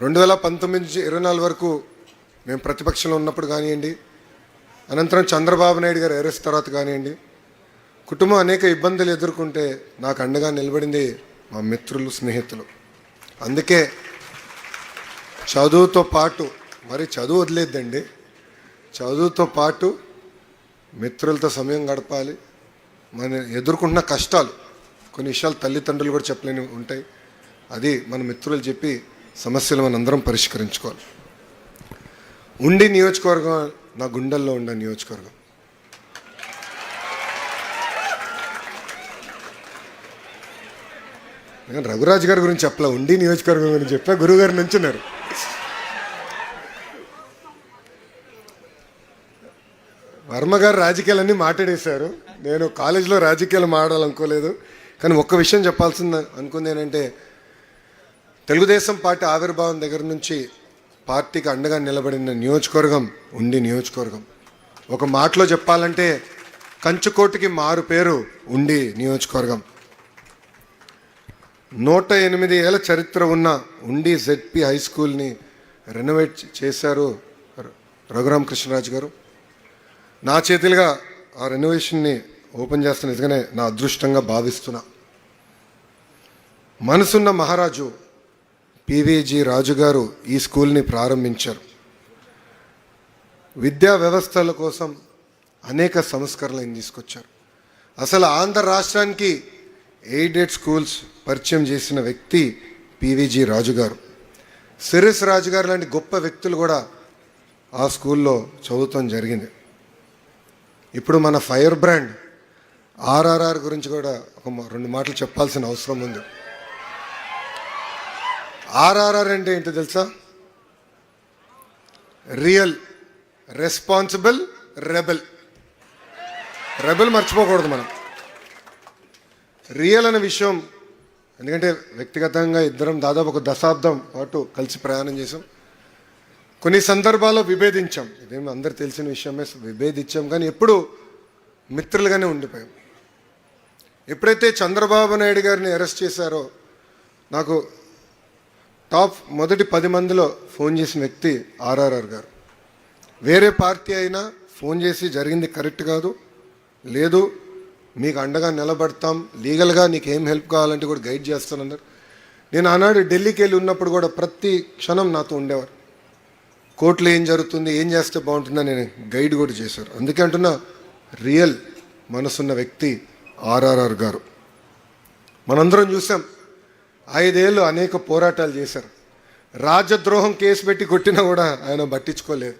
2019 నుంచి 24 వరకు మేము ప్రతిపక్షంలో ఉన్నప్పుడు కానివ్వండి, అనంతరం చంద్రబాబు నాయుడు గారు అరెస్ట్ తర్వాత కానివ్వండి, కుటుంబం అనేక ఇబ్బందులు ఎదుర్కొంటే నాకు అండగా నిలబడింది మా మిత్రులు, స్నేహితులు. అందుకే చదువుతో పాటు, మరి చదువు వదిలేద్దండి, చదువుతో పాటు మిత్రులతో సమయం గడపాలి. మన ఎదుర్కొంటున్న కష్టాలు కొన్ని విషయాలు తల్లిదండ్రులు కూడా చెప్పలేని ఉంటాయి. అది మన మిత్రులు చెప్పి సమస్యలు మనందరం పరిష్కరించుకోవాలి. ఉండి నియోజకవర్గం నా గుండెల్లో ఉండే నియోజకవర్గం. నేను రఘురాజు గారి గురించి చెప్పలే, ఉండి నియోజకవర్గం గురించి చెప్పా. గురువుగారు నుంచున్నారు. వర్మ గారు రాజకీయాలన్నీ మాట్లాడేశారు. నేను కాలేజీలో రాజకీయాలు మాట్లాడాలనుకోలేదు. కానీ ఒక్క విషయం చెప్పాల్సింది అనుకుంది ఏంటంటే, తెలుగుదేశం పార్టీ ఆవిర్భావం దగ్గర నుంచి పార్టీకి అండగా నిలబడిన నియోజకవర్గం ఉండి నియోజకవర్గం. ఒక మాటలో చెప్పాలంటే కంచుకోటికి మారు పేరు ఉండి నియోజకవర్గం. 108 ఏళ్ళ చరిత్ర ఉన్న ఉండి జెడ్పీ హై స్కూల్ని రెనోవేట్ చేశారు రఘురామకృష్ణరాజు గారు. నా చేతులుగా ఆ రెనోవేషన్ని ఓపెన్ చేస్తున్న నిజంగానే నా అదృష్టంగా భావిస్తున్నా. మనసున్న మహారాజు పివిజి రాజు గారు ఈ స్కూల్ని ప్రారంభించారు. విద్యా వ్యవస్థల కోసం అనేక సంస్కరణలు తీసుకొచ్చారు. అసలు ఆంధ్ర రాష్ట్రానికి ఎయిడెడ్ స్కూల్స్ పరిచయం చేసిన వ్యక్తి పివిజి రాజు గారు. సిరిస్ రాజు గారు లాంటి గొప్ప వ్యక్తులు కూడా ఆ స్కూల్లో చదువుతాం జరిగింది. ఇప్పుడు మన ఫైర్ బ్రాండ్ ఆర్ఆర్ఆర్ గురించి కూడా ఒక 2 మాటలు చెప్పాల్సిన అవసరం ఉంది. ఆర్ఆర్ఆర్ అంటే ఏంటో తెలుసా? Real, responsible, rebel. రెబెల్ మర్చిపోకూడదు మనం. రియల్ అనే విషయం, ఎందుకంటే వ్యక్తిగతంగా ఇద్దరం దాదాపు ఒక దశాబ్దం పాటు కలిసి ప్రయాణం చేసాం. కొన్ని సందర్భాల్లో విభేదించాం, ఇదేమి అందరు తెలిసిన విషయమే, విభేదించాం. కానీ ఎప్పుడు మిత్రులుగానే ఉండిపోయాం. ఎప్పుడైతే చంద్రబాబు నాయుడు గారిని అరెస్ట్ చేశారో, నాకు టాప్ మొదటి 10 మందిలో ఫోన్ చేసిన వ్యక్తి ఆర్ఆర్ఆర్ గారు. వేరే పార్టీ అయినా ఫోన్ చేసి జరిగింది కరెక్ట్ కాదు, లేదు మీకు అండగా నిలబడతాం, లీగల్గా నీకు ఏం హెల్ప్ కావాలంటే కూడా గైడ్ చేస్తానన్నారు. నేను ఆనాడు ఢిల్లీకి వెళ్ళి ఉన్నప్పుడు కూడా ప్రతి క్షణం నాతో ఉండేవారు. కోర్టులో ఏం జరుగుతుంది, ఏం చేస్తే బాగుంటుందని నేను గైడ్ కూడా చేశారు. అందుకే అంటున్నా, రియల్ మనసున్న వ్యక్తి ఆర్ఆర్ఆర్ గారు. మనందరం చూసాం, 5 ఏళ్ళు అనేక పోరాటాలు చేశారు. రాజద్రోహం కేసు పెట్టి కొట్టినా కూడా ఆయన పట్టించుకోలేదు.